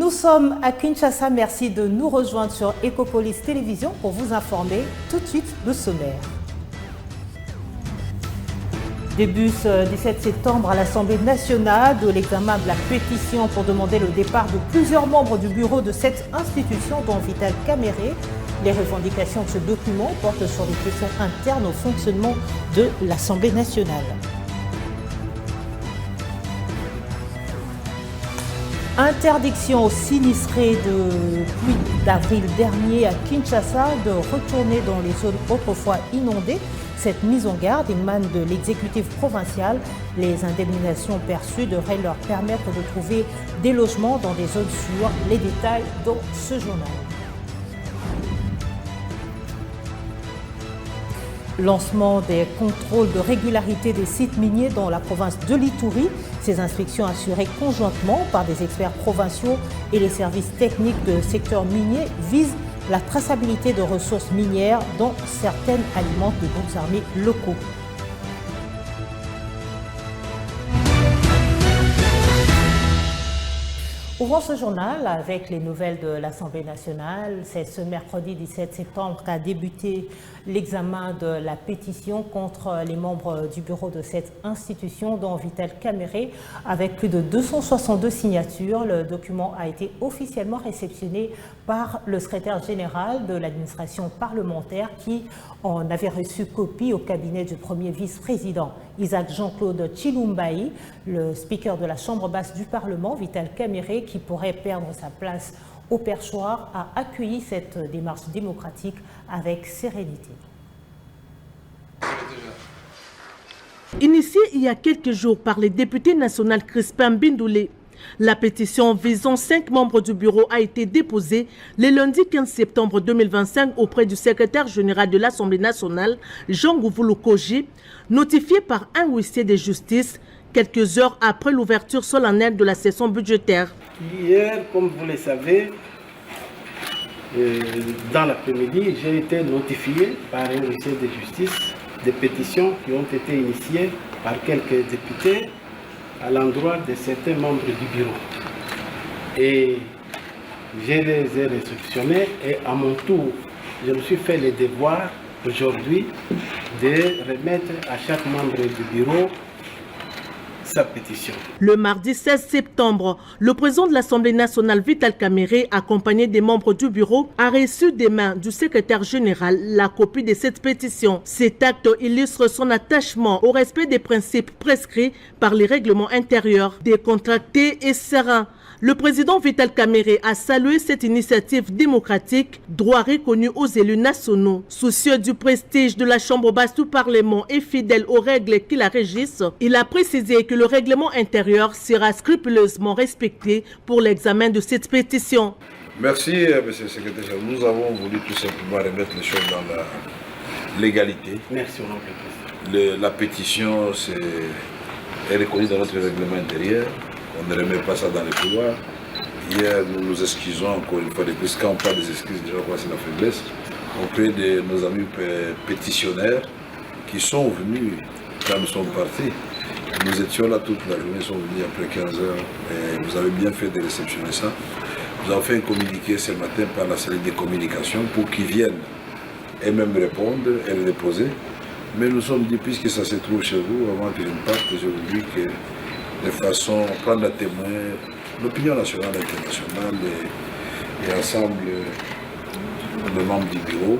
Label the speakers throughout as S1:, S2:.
S1: Nous sommes à Kinshasa, merci de nous rejoindre sur Ecopolis Télévision pour vous informer. Tout de suite, le sommaire. Début ce 17 septembre à l'Assemblée nationale de l'examen de la pétition pour demander le départ de plusieurs membres du bureau de cette institution, dont Vital Kamerhe. Les revendications de ce document portent sur des questions internes au fonctionnement de l'Assemblée nationale. Interdiction aux sinistrés depuis d'avril dernier à Kinshasa de retourner dans les zones autrefois inondées. Cette mise en garde émane de l'exécutif provincial. Les indemnisations perçues devraient leur permettre de trouver des logements dans des zones sûres. Les détails dans ce journal. Lancement des contrôles de régularité des sites miniers dans la province de l'Ituri. Ces inspections assurées conjointement par des experts provinciaux et les services techniques de secteur minier visent la traçabilité de ressources minières dont certaines alimentent de groupes armés locaux. Ouvrons ce journal avec les nouvelles de l'Assemblée nationale. C'est ce mercredi 17 septembre qu'a débuté l'examen de la pétition contre les membres du bureau de cette institution, dont Vital Kamerhe, avec plus de 262 signatures. Le document a été officiellement réceptionné par le secrétaire général de l'administration parlementaire qui en avait reçu copie au cabinet du premier vice-président. Isaac Jean-Claude Chilumbaï, le speaker de la Chambre basse du Parlement, Vital Kamerhe, qui pourrait perdre sa place au perchoir, a accueilli cette démarche démocratique avec sérénité.
S2: Initiée il y a quelques jours par les députés nationaux Crispin Bindoulé, la pétition visant 5 membres du bureau a été déposée le lundi 15 septembre 2025 auprès du secrétaire général de l'Assemblée nationale, Jean Gouvoulou Koji, notifié par un huissier de justice quelques heures après l'ouverture solennelle de la session budgétaire.
S3: Hier, comme vous le savez, dans l'après-midi, j'ai été notifié par un huissier de justice des pétitions qui ont été initiées par quelques députés à l'endroit de certains membres du bureau. Et je les ai réceptionnés et à mon tour, je me suis fait le devoir aujourd'hui de remettre à chaque membre du bureau sa pétition.
S2: Le mardi 16 septembre, le président de l'Assemblée nationale, Vital Kamerhe, accompagné des membres du bureau, a reçu des mains du secrétaire général la copie de cette pétition. Cet acte illustre son attachement au respect des principes prescrits par les règlements intérieurs, décontractés et sereins. Le président Vital Kamerhe a salué cette initiative démocratique, droit reconnu aux élus nationaux. Soucieux du prestige de la Chambre basse du Parlement et fidèle aux règles qui la régissent, il a précisé que le règlement intérieur sera scrupuleusement respecté pour l'examen de cette pétition.
S4: Merci, monsieur le secrétaire. Nous avons voulu tout simplement remettre les choses dans la légalité.
S3: Merci, mon président.
S4: La pétition est reconnue dans notre règlement intérieur. On ne remet pas ça dans les couloirs. Hier, nous nous excusons encore une fois de plus. Quand on parle des excuses, déjà, c'est la faiblesse. Auprès de nos amis pétitionnaires qui sont venus quand nous sommes partis. Nous étions là toute la journée, ils sont venus après 15 heures. Et vous avez bien fait de réceptionner ça. Nous avons fait un communiqué ce matin par la cellule de communication pour qu'ils viennent et même répondre et le déposer. Mais nous sommes dit, puisque ça se trouve chez vous, avant que je ne parte, je vous dis que de façon à prendre à témoin l'opinion nationale et internationale et ensemble les membres du bureau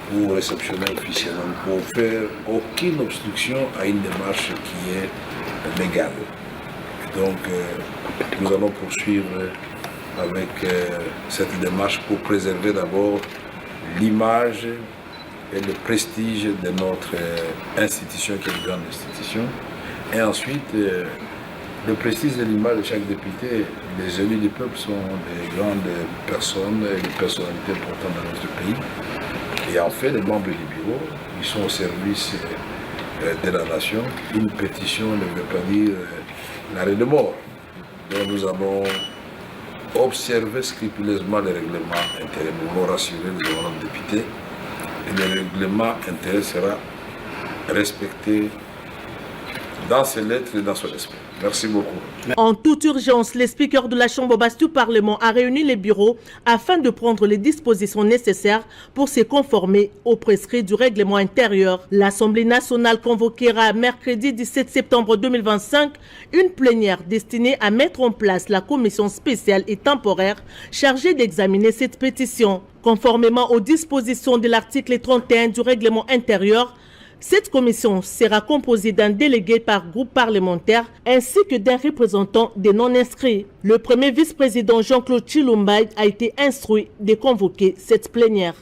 S4: pour réceptionner officiellement, pour faire aucune obstruction à une démarche qui est légale. Et donc nous allons poursuivre avec cette démarche pour préserver d'abord l'image et le prestige de notre institution qui est une grande institution et ensuite le prestige de l'image de chaque député. Les élus du peuple sont des grandes personnes et des personnalités importantes dans notre pays. Et en fait, les membres du bureau, ils sont au service de la nation. Une pétition ne veut pas dire l'arrêt de mort. Donc nous allons observer scrupuleusement les règlements intérieurs. Nous voulons rassurer les honorables députés. Et le règlement intérieur sera respecté dans ses lettres et dans son esprit. Merci beaucoup.
S2: En toute urgence, le speaker de la Chambre basse du Parlement a réuni les bureaux afin de prendre les dispositions nécessaires pour se conformer aux prescrits du règlement intérieur. L'Assemblée nationale convoquera mercredi 17 septembre 2025 une plénière destinée à mettre en place la commission spéciale et temporaire chargée d'examiner cette pétition. Conformément aux dispositions de l'article 31 du règlement intérieur, cette commission sera composée d'un délégué par groupe parlementaire ainsi que d'un représentant des non-inscrits. Le premier vice-président Jean-Claude Chilumbaï a été instruit de convoquer cette plénière.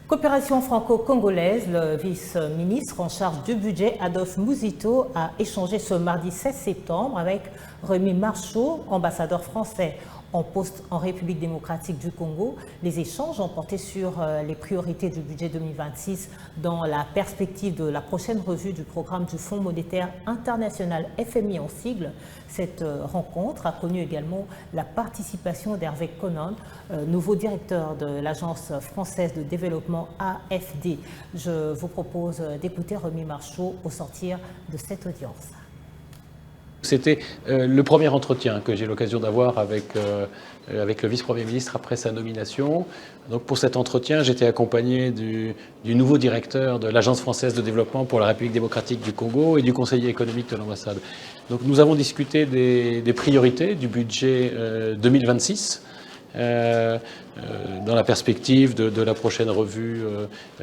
S1: Coopération franco-congolaise, le vice-ministre en charge du budget, Adolphe Mouzito, a échangé ce mardi 16 septembre avec Rémi Marchaud, ambassadeur français en poste en République démocratique du Congo. Les échanges ont porté sur les priorités du budget 2026 dans la perspective de la prochaine revue du programme du Fonds monétaire international FMI en sigle. Cette rencontre a connu également la participation d'Hervé Conan, nouveau directeur de l'Agence française de développement AFD. Je vous propose d'écouter Rémi Marchaud au sortir de cette audience.
S5: C'était le premier entretien que j'ai l'occasion d'avoir avec le vice-premier ministre après sa nomination. Donc pour cet entretien, j'étais accompagné du nouveau directeur de l'Agence française de développement pour la République démocratique du Congo et du conseiller économique de l'ambassade. Donc nous avons discuté des priorités du budget 2026. Dans la perspective de la prochaine revue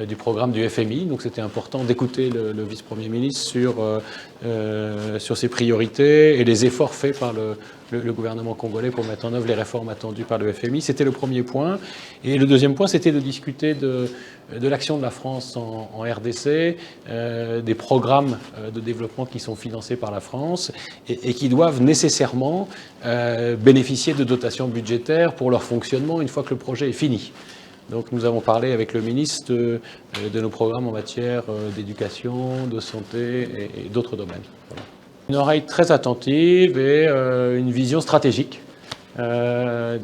S5: du programme du FMI. Donc c'était important d'écouter le vice-premier ministre sur ses priorités et les efforts faits par le gouvernement congolais pour mettre en œuvre les réformes attendues par le FMI. C'était le premier point. Et le deuxième point, c'était de discuter de l'action de la France en RDC, des programmes de développement qui sont financés par la France et qui doivent nécessairement bénéficier de dotations budgétaires pour leur fonctionnement une fois que le projet est fini. Donc nous avons parlé avec le ministre de nos programmes en matière d'éducation, de santé et d'autres domaines. Voilà. Une oreille très attentive et une vision stratégique. En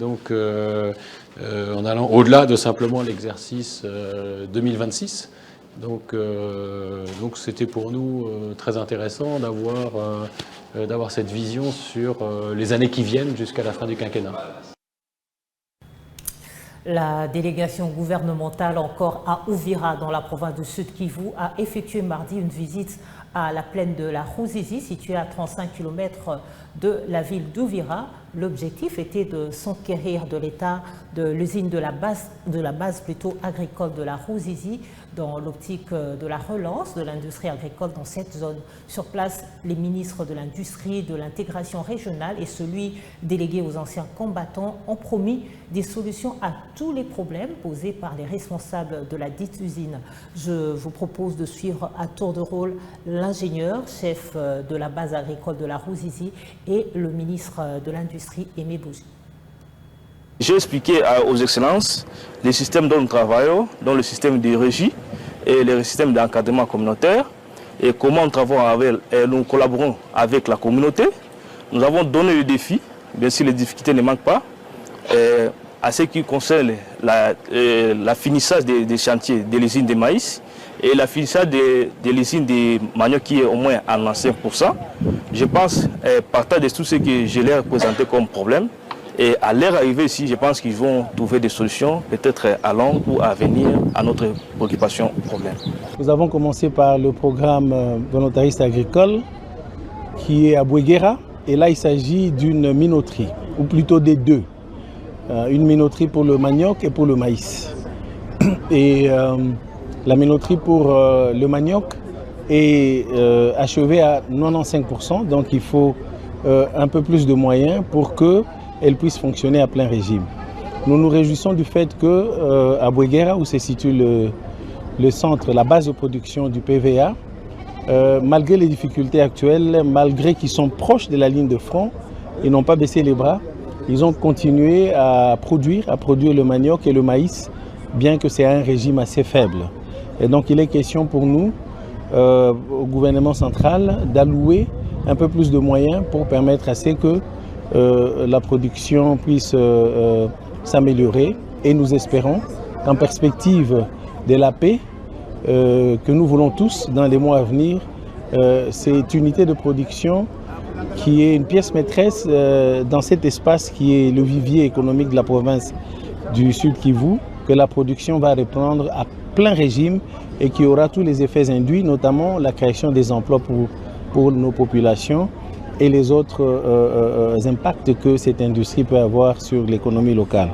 S5: allant au-delà de simplement l'exercice 2026. Donc c'était pour nous très intéressant d'avoir cette vision sur les années qui viennent jusqu'à la fin du quinquennat.
S1: La délégation gouvernementale encore à Uvira dans la province du Sud Kivu a effectué mardi une visite à la plaine de la Ruzizi, située à 35 km de la ville d'Uvira. L'objectif était de s'enquérir de l'état de l'usine de la base agricole de la Ruzizi dans l'optique de la relance de l'industrie agricole dans cette zone. Sur place, les ministres de l'Industrie, de l'intégration régionale et celui délégué aux anciens combattants ont promis des solutions à tous les problèmes posés par les responsables de la dite usine. Je vous propose de suivre à tour de rôle l'ingénieur, chef de la base agricole de la Ruzizi et le ministre de l'Industrie, Aimé Bougie.
S6: J'ai expliqué aux excellences les systèmes dont nous travaillons, dont le système de régie et le système d'encadrement communautaire et comment nous collaborons avec la communauté. Nous avons donné le défi, bien sûr les difficultés ne manquent pas, à ce qui concerne la finissage des chantiers de l'usine de maïs et la finissage de l'usine de manioc qui est au moins à 95%. Je pense, partant de tout ce que je leur ai présenté comme problème, et à leur arrivée ici, je pense qu'ils vont trouver des solutions, peut-être à long ou à venir, à notre préoccupation problème.
S7: Nous avons commencé par le programme volontariste agricole qui est à Bouéguera. Et là, il s'agit d'une minoterie, ou plutôt des deux. Une minoterie pour le manioc et pour le maïs. Et la minoterie pour le manioc est achevée à 95%, donc il faut un peu plus de moyens pour qu'elle puisse fonctionner à plein régime. Nous nous réjouissons du fait qu'à Bouéguera, où se situe le centre, la base de production du PVA, malgré les difficultés actuelles, malgré qu'ils sont proches de la ligne de front, ils n'ont pas baissé les bras. Ils ont continué à produire le manioc et le maïs, bien que c'est un régime assez faible. Et donc il est question pour nous, au gouvernement central, d'allouer un peu plus de moyens pour permettre à ce que la production puisse s'améliorer. Et nous espérons qu'en perspective de la paix que nous voulons tous dans les mois à venir, cette unité de production qui est une pièce maîtresse dans cet espace qui est le vivier économique de la province du Sud Kivu, que la production va reprendre à plein régime et qui aura tous les effets induits, notamment la création des emplois pour nos populations et les autres impacts que cette industrie peut avoir sur l'économie locale.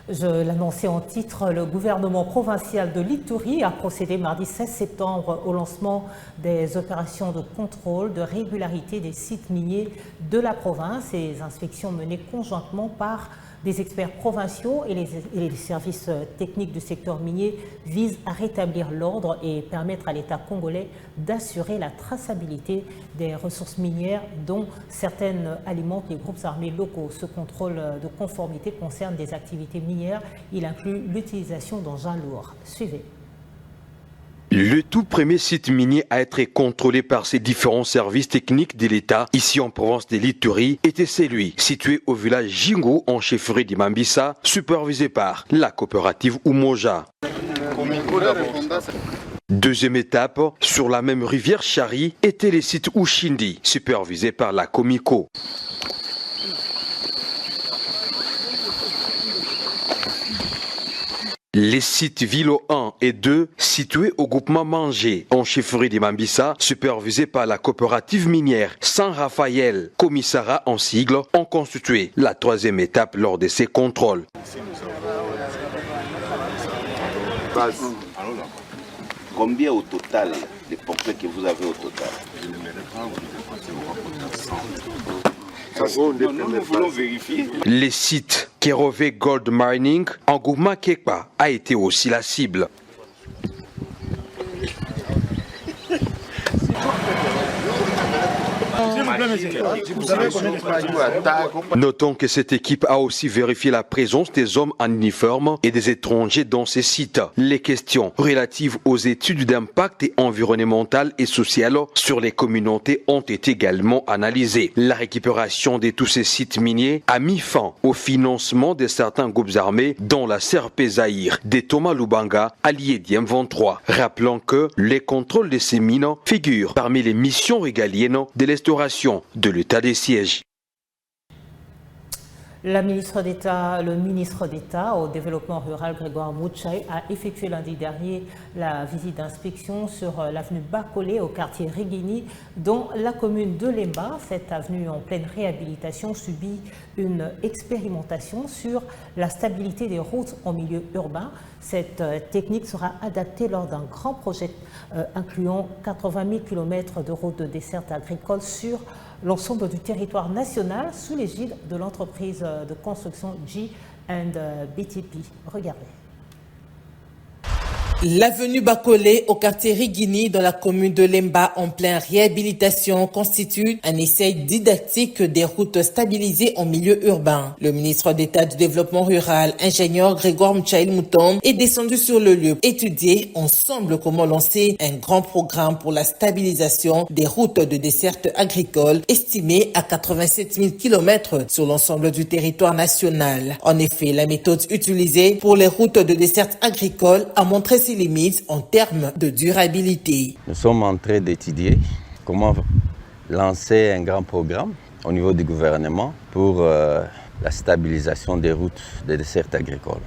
S1: Je l'annonçais en titre, le gouvernement provincial de l'Ituri a procédé mardi 16 septembre au lancement des opérations de contrôle de régularité des sites miniers de la province. Ces inspections menées conjointement par des experts provinciaux et les services techniques du secteur minier visent à rétablir l'ordre et permettre à l'État congolais d'assurer la traçabilité des ressources minières dont certaines alimentent les groupes armés locaux. Ce contrôle de conformité concerne des activités minières. Il inclut l'utilisation d'engins lourds. Suivez.
S8: Le tout premier site minier à être contrôlé par ces différents services techniques de l'État, ici en province de l'Ituri, était celui situé au village Jingo, en chefferie de Mambisa, supervisé par la coopérative Umoja. Deuxième étape, sur la même rivière Chari, était le site Ushindi, supervisé par la Comico. Les sites Vilo 1 et 2, situés au groupement Mangé, en chefferie de Mambisa, supervisés par la coopérative minière Saint-Raphaël, commissariat en sigle, ont constitué la troisième étape lors de ces contrôles.
S9: Combien au total, les pompiers que vous avez au total? Nous voulons vérifier.
S8: Les sites Kerové Gold Mining en groupement Kekpa a été aussi la cible. Notons que cette équipe a aussi vérifié la présence des hommes en uniforme et des étrangers dans ces sites. Les questions relatives aux études d'impact environnemental et social sur les communautés ont été également analysées. La récupération de tous ces sites miniers a mis fin au financement de certains groupes armés dont la CRP Zaïre de Thomas Lubanga, allié d'M23. Rappelons que les contrôles de ces mines figurent parmi les missions régaliennes de l'instauration de l'état des sièges.
S1: Le ministre d'État au développement rural, Grégoire Moutchaï, a effectué lundi dernier la visite d'inspection sur l'avenue Bakolé au quartier Rigini, dont la commune de Lemba. Cette avenue en pleine réhabilitation subit une expérimentation sur la stabilité des routes en milieu urbain. Cette technique sera adaptée lors d'un grand projet incluant 80 000 km de routes de desserte agricole sur l'ensemble du territoire national sous l'égide de l'entreprise de construction G&BTP. Regardez.
S10: L'avenue Bakolé au quartier Rigini dans la commune de Lemba en pleine réhabilitation constitue un essai didactique des routes stabilisées en milieu urbain. Le ministre d'État du développement rural, ingénieur Grégoire Moutchaïl Mouton, est descendu sur le lieu pour étudier ensemble comment lancer un grand programme pour la stabilisation des routes de desserte agricole estimé à 87 000 km sur l'ensemble du territoire national. En effet, la méthode utilisée pour les routes de desserte agricole a montré ses limites en termes de durabilité.
S11: Nous sommes en train d'étudier comment lancer un grand programme au niveau du gouvernement pour la stabilisation des routes de desserte agricole.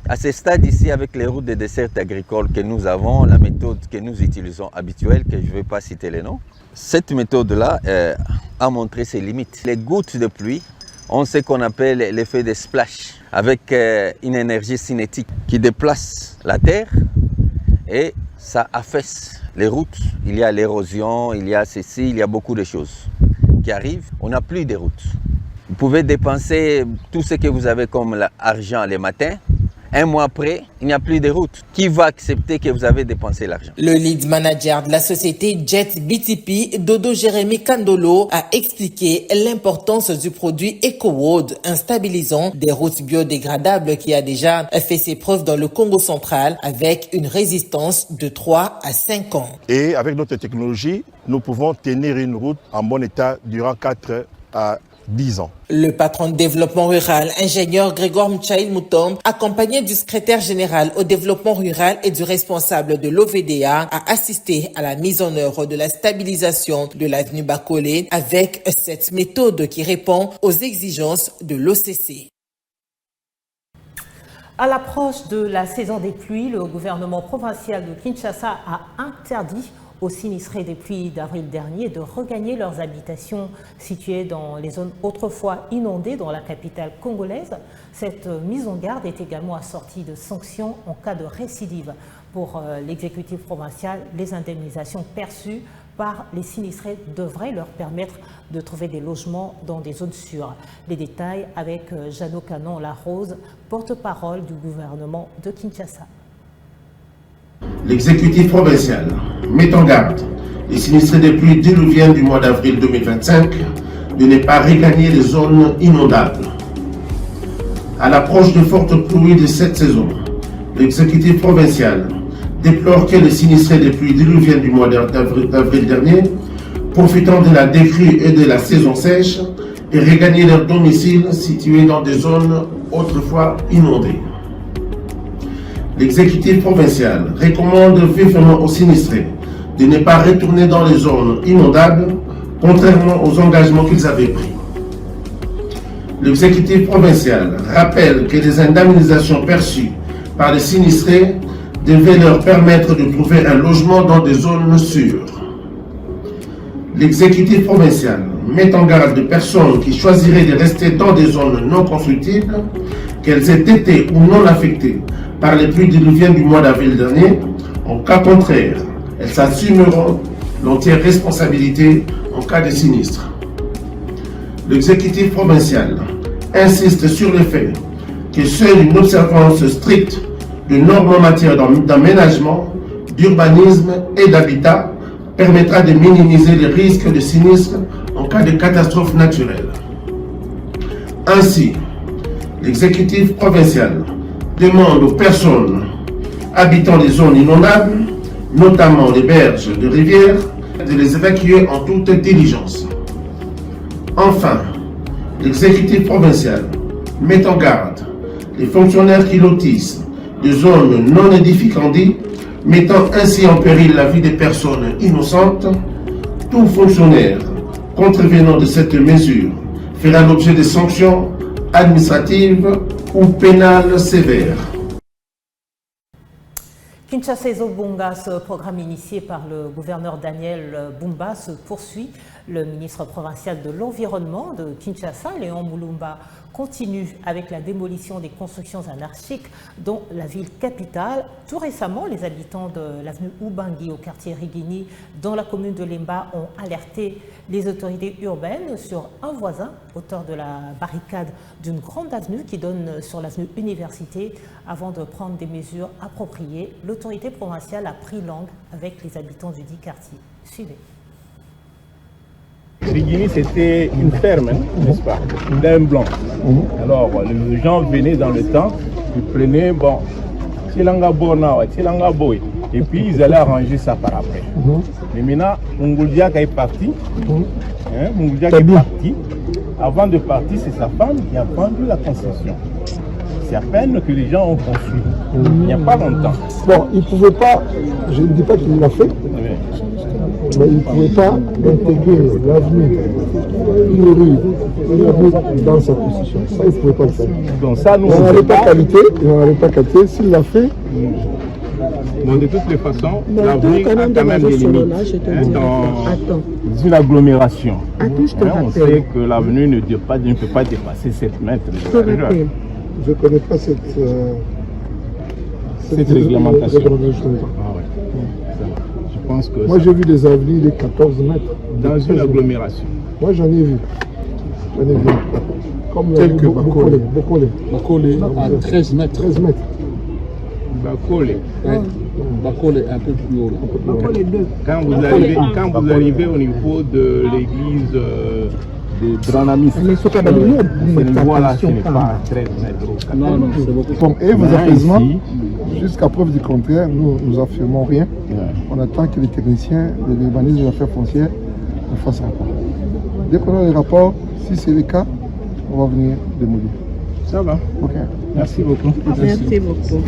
S11: À ce stade ici, avec les routes de desserte agricole que nous avons, la méthode que nous utilisons habituelle, que je ne vais pas citer les noms, cette méthode-là a montré ses limites. Les gouttes de pluie ont ce qu'on appelle l'effet de splash, avec une énergie cinétique qui déplace la terre et ça affaisse les routes. Il y a l'érosion, il y a ceci, il y a beaucoup de choses qui arrivent. On n'a plus de routes. Vous pouvez dépenser tout ce que vous avez comme argent le matin. Un mois après, il n'y a plus de route. Qui va accepter que vous avez dépensé l'argent?
S10: Le lead manager de la société Jet-BTP, Dodo Jérémy Kandolo, a expliqué l'importance du produit EcoWood, un stabilisant des routes biodégradables qui a déjà fait ses preuves dans le Congo central avec une résistance de 3 à 5 ans.
S12: Et avec notre technologie, nous pouvons tenir une route en bon état durant 4 à 10 ans.
S10: Le patron de développement rural, ingénieur Grégoire Mchaïl Moutombe, accompagné du secrétaire général au développement rural et du responsable de l'OVDA, a assisté à la mise en œuvre de la stabilisation de l'avenue Bakolé avec cette méthode qui répond aux exigences de l'OCC.
S1: À l'approche de la saison des pluies, le gouvernement provincial de Kinshasa a interdit aux sinistrés des pluies d'avril dernier de regagner leurs habitations situées dans les zones autrefois inondées dans la capitale congolaise. Cette mise en garde est également assortie de sanctions en cas de récidive. Pour l'exécutif provincial, les indemnisations perçues par les sinistrés devraient leur permettre de trouver des logements dans des zones sûres. Les détails avec Jeannot Canon-Larose, porte-parole du gouvernement de Kinshasa.
S13: L'exécutif provincial met en garde les sinistrés des pluies diluviennes du mois d'avril 2025 de ne pas regagner les zones inondables. À l'approche de fortes pluies de cette saison, l'exécutif provincial déplore que les sinistrés des pluies diluviennes du mois d'avril dernier, profitant de la décrue et de la saison sèche, aient regagné leur domicile situé dans des zones autrefois inondées. L'exécutif provincial recommande vivement aux sinistrés de ne pas retourner dans les zones inondables, contrairement aux engagements qu'ils avaient pris. L'exécutif provincial rappelle que les indemnisations perçues par les sinistrés devaient leur permettre de trouver un logement dans des zones sûres. L'exécutif provincial met en garde des personnes qui choisiraient de rester dans des zones non constructibles, qu'elles aient été ou non affectées par les pluies diluviennes du mois d'avril dernier. En cas contraire, elles s'assumeront l'entière responsabilité en cas de sinistre. L'exécutif provincial insiste sur le fait que seule une observance stricte de normes en matière d'aménagement, d'urbanisme et d'habitat permettra de minimiser les risques de sinistres en cas de catastrophe naturelle. Ainsi, l'exécutif provincial demande aux personnes habitant les zones inondables, notamment les berges de rivières, de les évacuer en toute diligence. Enfin, l'exécutif provincial met en garde les fonctionnaires qui lotissent des zones non édificantes, mettant ainsi en péril la vie des personnes innocentes. Tout fonctionnaire contrevenant de cette mesure fera l'objet de sanctions administratives ou pénales sévères.
S1: Kinshasa Ezobunga, ce programme initié par le gouverneur Daniel Bumba se poursuit. Le ministre provincial de l'Environnement de Kinshasa, Léon Moulumba, continue avec la démolition des constructions anarchiques dans la ville capitale. Tout récemment, les habitants de l'avenue Ubangi au quartier Rigini dans la commune de Lemba ont alerté les autorités urbaines sur un voisin, auteur de la barricade d'une grande avenue qui donne sur l'avenue Université. Avant de prendre des mesures appropriées, l'autorité provinciale a pris langue avec les habitants du dit quartier. Suivez.
S14: Rigini, c'était une ferme, n'est-ce pas, d'un blanc. Alors, les gens venaient dans le temps, ils prenaient, bon, et puis ils allaient arranger ça par après. Mais maintenant, Mungoudiak est parti. Mungoudiak est parti. Avant de partir, c'est sa femme qui a vendu la concession. C'est à peine que les gens ont construit. Il n'y a pas longtemps.
S15: Bon, il ne pouvait pas, je ne dis pas qu'il l'a fait, mais il ne pouvait pas intégrer l'avenue, une rue dans sa position. Ça, il ne pouvait pas le faire.
S14: Donc ça, nous,
S15: il n'en avait pas qualité. S'il l'a fait,
S14: bon, de toutes les façons, l'avenue a quand même des limites dans une agglomération. On sait que l'avenue ne peut pas dépasser 7 mètres.
S15: Je ne connais pas cette
S14: réglementation. Je pense que
S15: moi, j'ai vu des avenues de 14 mètres.
S14: Dans une agglomération.
S15: Moi, j'en ai vu. Comme
S14: tel que
S15: Bakole.
S14: Bakole à 13 mètres.
S15: 13 mètres.
S14: Bakole.
S16: Bakole est un peu plus haut.
S15: Bakole 2.
S14: Quand vous arrivez au niveau de l'église de Dranamis, cette voie-là, ce n'est pas 13 mètres.
S16: Non, c'est beaucoup.
S15: Bon, et vos apaisements, jusqu'à preuve du contraire, nous affirmons rien. On attend que les techniciens de l'urbanisme des affaires foncières nous fassent un rapport. Dès qu'on a les rapports, Si c'est le cas, on va venir démolir.
S14: Ça va.
S15: Ok.
S14: Merci beaucoup.
S2: Merci beaucoup.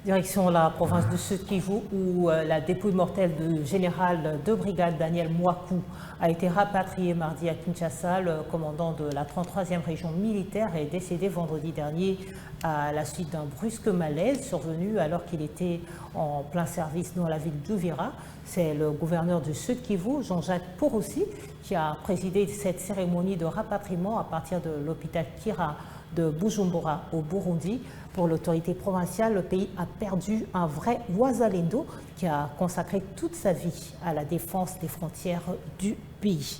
S1: Direction la province de Sud-Kivu où la dépouille mortelle du général de brigade Daniel Mwaku a été rapatriée mardi à Kinshasa. Le commandant de la 33e région militaire est décédé vendredi dernier à la suite d'un brusque malaise survenu alors qu'il était en plein service dans la ville d'Uvira. C'est le gouverneur du Sud-Kivu, Jean-Jacques Poroussi, qui a présidé cette cérémonie de rapatriement à partir de l'hôpital Kira de Bujumbura au Burundi. Pour l'autorité provinciale, le pays a perdu un vrai Wazalendo qui a consacré toute sa vie à la défense des frontières du pays.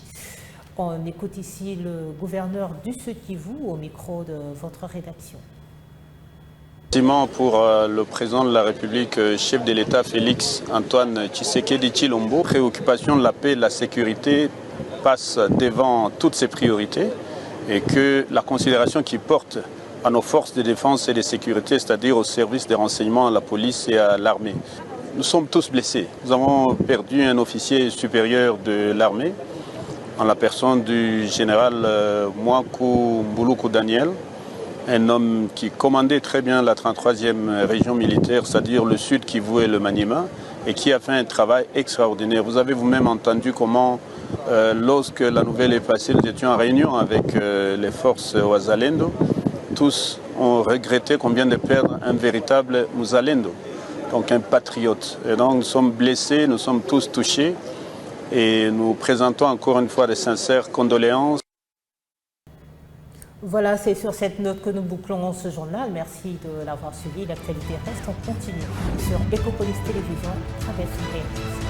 S1: On écoute ici le gouverneur du Sud-Kivu au micro de votre rédaction.
S12: Pour le président de la République, chef de l'État Félix Antoine Tshisekedi Tshilombo, préoccupation de la paix et de la sécurité passe devant toutes ses priorités et que la considération qu'il porte à nos forces de défense et de sécurité, c'est-à-dire au service des renseignements, à la police et à l'armée. Nous sommes tous blessés. Nous avons perdu un officier supérieur de l'armée en la personne du général Mwaku Mbuluku Daniel, un homme qui commandait très bien la 33e région militaire, c'est-à-dire le Sud Kivu et le Maniema, et qui a fait un travail extraordinaire. Vous avez vous-même entendu comment, lorsque la nouvelle est passée, nous étions en réunion avec les forces Wazalendo. Tous ont regretté qu'on vient de perdre un véritable Muzalendo, donc un patriote. Et donc nous sommes blessés, nous sommes tous touchés et nous présentons encore une fois de sincères condoléances.
S1: Voilà, c'est sur cette note que nous bouclons ce journal. Merci de l'avoir suivi. L'actualité reste en continu sur Ecopolis Télévision. Très belle soirée.